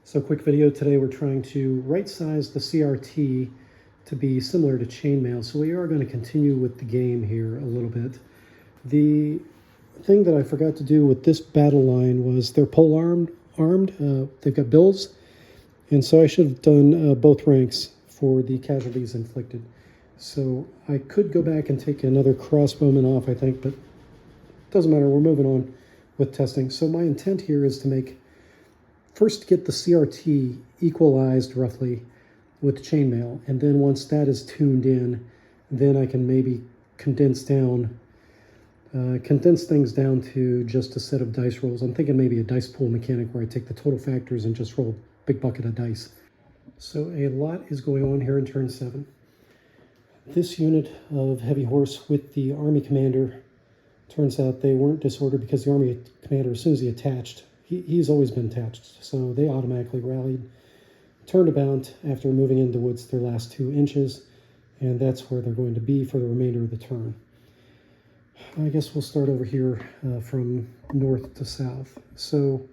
So quick video today, we're trying to right size the CRT to be similar to chainmail. So we are going to continue with the game here a little bit. The thing that I forgot to do with this battle line was they're pole armed. They've got bills. And so I should have done both ranks for the casualties inflicted. So I could go back and take another crossbowman off, I think, but it doesn't matter. We're moving on with testing. So my intent here is to first get the CRT equalized roughly with chainmail, and then once that is tuned in, then I can maybe condense things down to just a set of dice rolls. I'm thinking maybe a dice pool mechanic where I take the total factors and just roll a big bucket of dice. So a lot is going on here in turn 7. This unit of heavy horse with the army commander, turns out they weren't disordered because the army commander, as soon as he attached, he's always been attached, so they automatically rallied, turned about after moving into the woods their last 2 inches, and that's where they're going to be for the remainder of the turn. I guess we'll start over here from north to south. So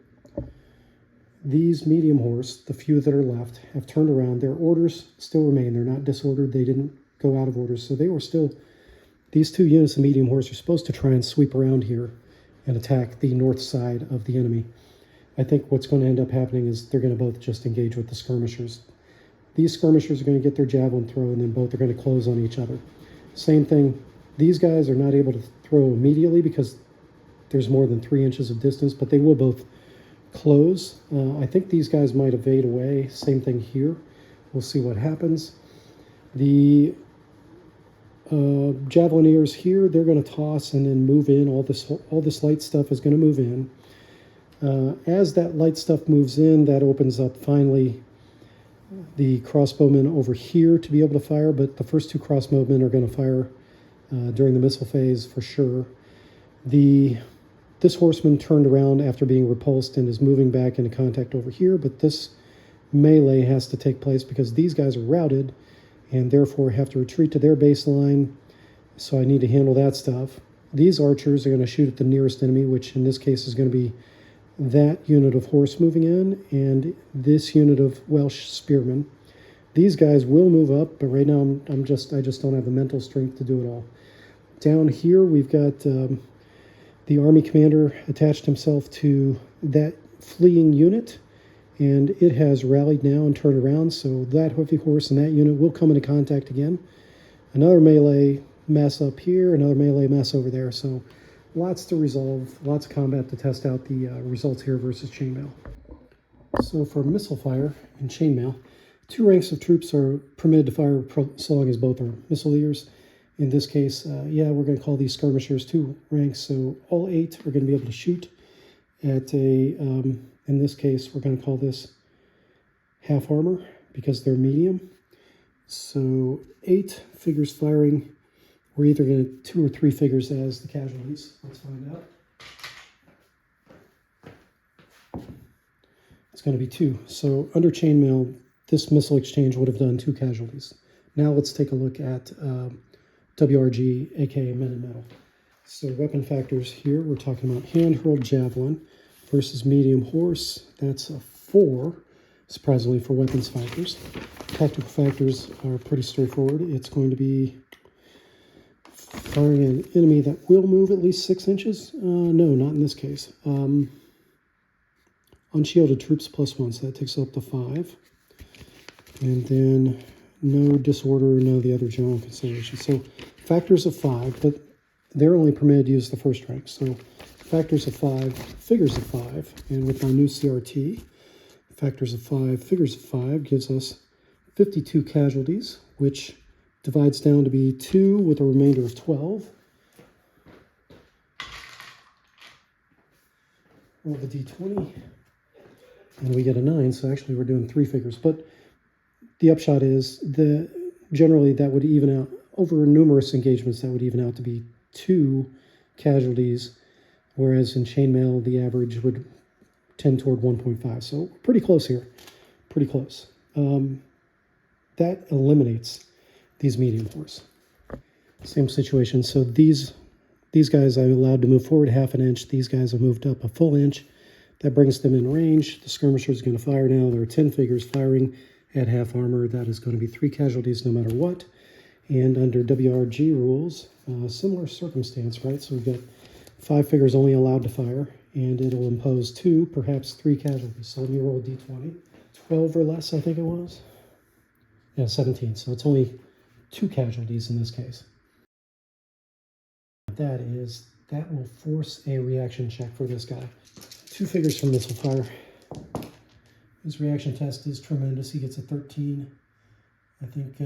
these medium horse, the few that are left, have turned around. Their orders still remain. They're not disordered. They didn't go out of order, so they were still, these 2 units of medium horse are supposed to try and sweep around here and attack the north side of the enemy. I think what's going to end up happening is they're going to both just engage with the skirmishers. These skirmishers are going to get their javelin throw, and then both are going to close on each other. Same thing, these guys are not able to throw immediately because there's more than 3 inches of distance, but they will both close. I think these guys might evade away. Same thing here. We'll see what happens. The javelineers here, they're going to toss and then move in. All this light stuff is going to move in. As that light stuff moves in, that opens up finally the crossbowmen over here to be able to fire, but the first 2 crossbowmen are going to fire during the missile phase for sure. This horseman turned around after being repulsed and is moving back into contact over here, but this melee has to take place because these guys are routed and therefore have to retreat to their baseline, so I need to handle that stuff. These archers are going to shoot at the nearest enemy, which in this case is going to be that unit of horse moving in and this unit of Welsh spearmen. These guys will move up, but right now I just don't have the mental strength to do it all. Down here we've got the army commander attached himself to that fleeing unit, and it has rallied now and turned around, so that heavy horse and that unit will come into contact again. Another melee mess up here, another melee mess over there, so lots to resolve, lots of combat to test out the results here versus chainmail. So for missile fire and chainmail, 2 ranks of troops are permitted to fire so long as both are missileers. In this case, we're going to call these skirmishers 2 ranks, so all 8 are going to be able to shoot at a, in this case, we're going to call this half armor because they're medium. So 8 figures firing. We're either going to 2 or 3 figures as the casualties. Let's find out. It's going to be 2. So under chainmail, this missile exchange would have done 2 casualties. Now let's take a look at WRG, aka men in metal. So weapon factors here, we're talking about hand-hurled javelin versus medium horse. That's a 4, surprisingly, for weapons factors. Tactical factors are pretty straightforward. It's going to be firing an enemy that will move at least 6 inches. No, not in this case. Unshielded troops +1, so that takes up to 5. And then no disorder, none of the other general considerations. So factors of 5, but they're only permitted to use the first rank. So factors of 5, figures of 5, and with my new CRT, factors of 5, figures of 5 gives us 52 casualties, which divides down to be 2 with a remainder of 12. Roll the d20, and we get a 9, so actually we're doing 3 figures. But the upshot is, generally that would even out, over numerous engagements, that would even out to be 2 casualties, whereas in chainmail the average would tend toward 1.5. So pretty close here, pretty close. That eliminates these medium horse. Same situation. So these guys I'm allowed to move forward half an inch. These guys have moved up a full inch. That brings them in range. The skirmisher is going to fire now. There are 10 figures firing at half armor. That is going to be 3 casualties no matter what. And under WRG rules, similar circumstance, right? So we've got 5 figures only allowed to fire, and it'll impose 2, perhaps 3 casualties. So let me roll d20. 12 or less, I think it was. Yeah, 17. So it's only 2 casualties in this case. That will force a reaction check for this guy. 2 figures from missile fire. His reaction test is tremendous. He gets a 13. I think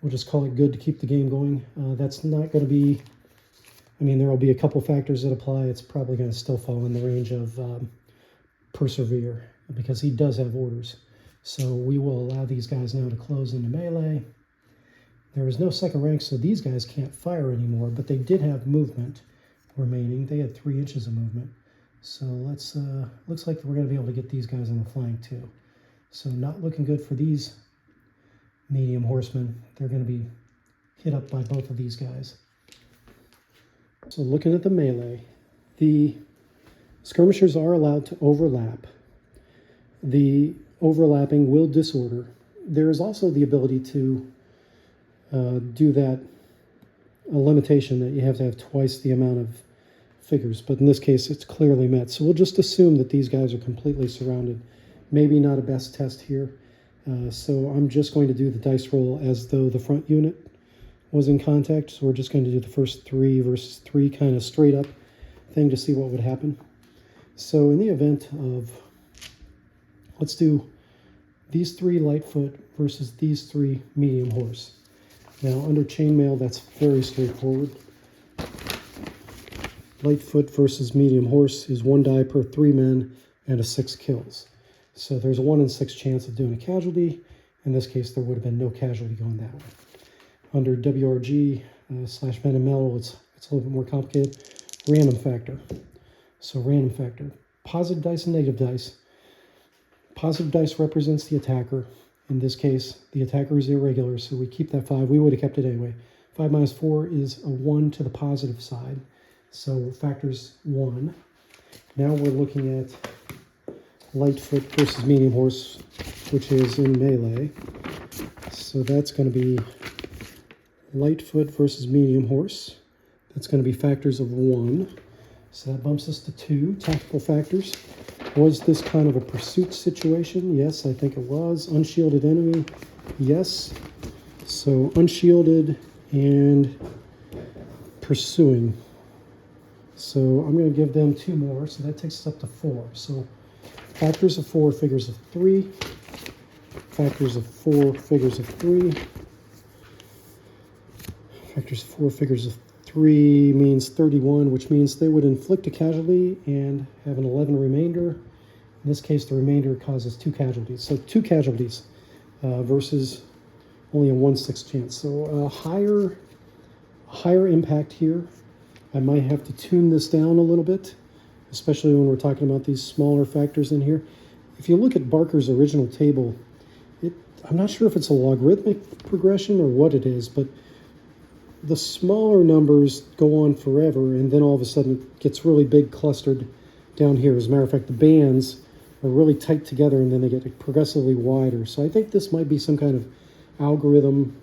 we'll just call it good to keep the game going. That's not going to be, I mean, there will be a couple factors that apply. It's probably going to still fall in the range of persevere, because he does have orders. So we will allow these guys now to close into melee. There is no second rank, so these guys can't fire anymore, but they did have movement remaining. They had 3 inches of movement. So let's, looks like we're going to be able to get these guys on the flank too. So not looking good for these medium horsemen. They're going to be hit up by both of these guys. So looking at the melee, the skirmishers are allowed to overlap. The overlapping will disorder. There is also the ability to do that, a limitation that you have to have twice the amount of figures, but in this case it's clearly met. So we'll just assume that these guys are completely surrounded. Maybe not a best test here. So I'm just going to do the dice roll as though the front unit was in contact. So we're just going to do the first 3 versus 3 kind of straight up thing to see what would happen. So in the event of, let's do these 3 Lightfoot versus these 3 medium horse. Now under chainmail, that's very straightforward. Lightfoot versus medium horse is 1 die per 3 men and a 6 kills. So there's a 1 in 6 chance of doing a casualty. In this case, there would have been no casualty going that way. Under WRG / Men and Metal, it's a little bit more complicated. Random factor. So random factor. Positive dice and negative dice. Positive dice represents the attacker. In this case, the attacker is irregular, so we keep that 5. We would have kept it anyway. 5 minus 4 is a 1 to the positive side. So factors 1. Now we're looking at Lightfoot versus medium horse, which is in melee. So that's going to be Lightfoot versus medium horse. That's going to be factors of 1. So that bumps us to 2 tactical factors. Was this kind of a pursuit situation? Yes, I think it was. Unshielded enemy? Yes. So unshielded and pursuing. So I'm going to give them 2 more. So that takes us up to 4. So factors of 4, figures of 3. Factors of 4, figures of 3. Factors of 4, figures of 3 means 31, which means they would inflict a casualty and have an 11 remainder. In this case, the remainder causes 2 casualties. So 2 casualties versus only a 1/6 chance. So a higher impact here. I might have to tune this down a little bit, especially when we're talking about these smaller factors in here. If you look at Barker's original table, I'm not sure if it's a logarithmic progression or what it is, but the smaller numbers go on forever, and then all of a sudden it gets really big clustered down here. As a matter of fact, the bands are really tight together, and then they get progressively wider. So I think this might be some kind of algorithm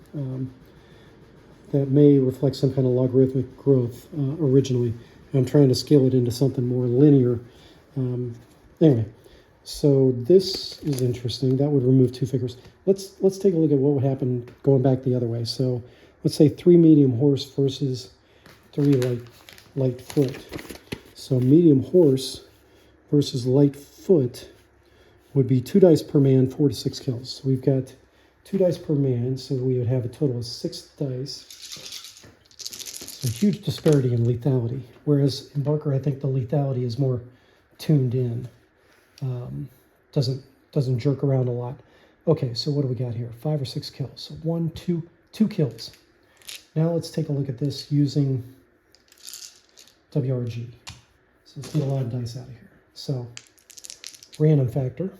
that may reflect some kind of logarithmic growth originally. I'm trying to scale it into something more linear. Anyway, so this is interesting. That would remove 2 figures. Let's take a look at what would happen going back the other way. So let's say 3 medium horse versus 3 light foot. So medium horse versus light foot would be 2 dice per man, 4 to 6 kills. So we've got 2 dice per man, so we would have a total of 6 dice. So huge disparity in lethality. Whereas in Barker, I think the lethality is more tuned in. Doesn't jerk around a lot. Okay, so what do we got here? 5 or 6 kills. So 1, 2 kills. Now let's take a look at this using WRG. So let's get a lot of dice out of here. So random factor.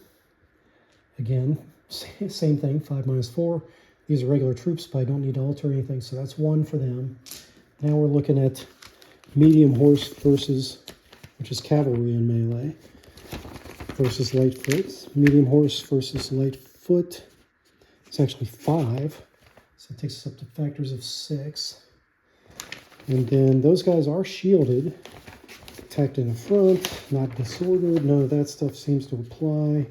Again, same thing, 5 minus 4. These are regular troops, but I don't need to alter anything, so that's 1 for them. Now we're looking at medium horse versus which is cavalry in melee, versus light foot. Medium horse versus light foot. It's actually 5, so it takes us up to factors of 6. And then those guys are shielded, attacked in the front, not disordered. None of that stuff seems to apply.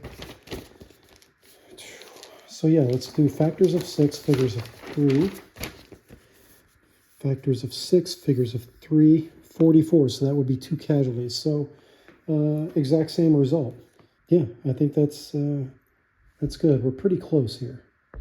So yeah, let's do factors of 6, figures of 3. Factors of 6, figures of 3, 44. So that would be 2 casualties. So exact same result. Yeah, I think that's good. We're pretty close here.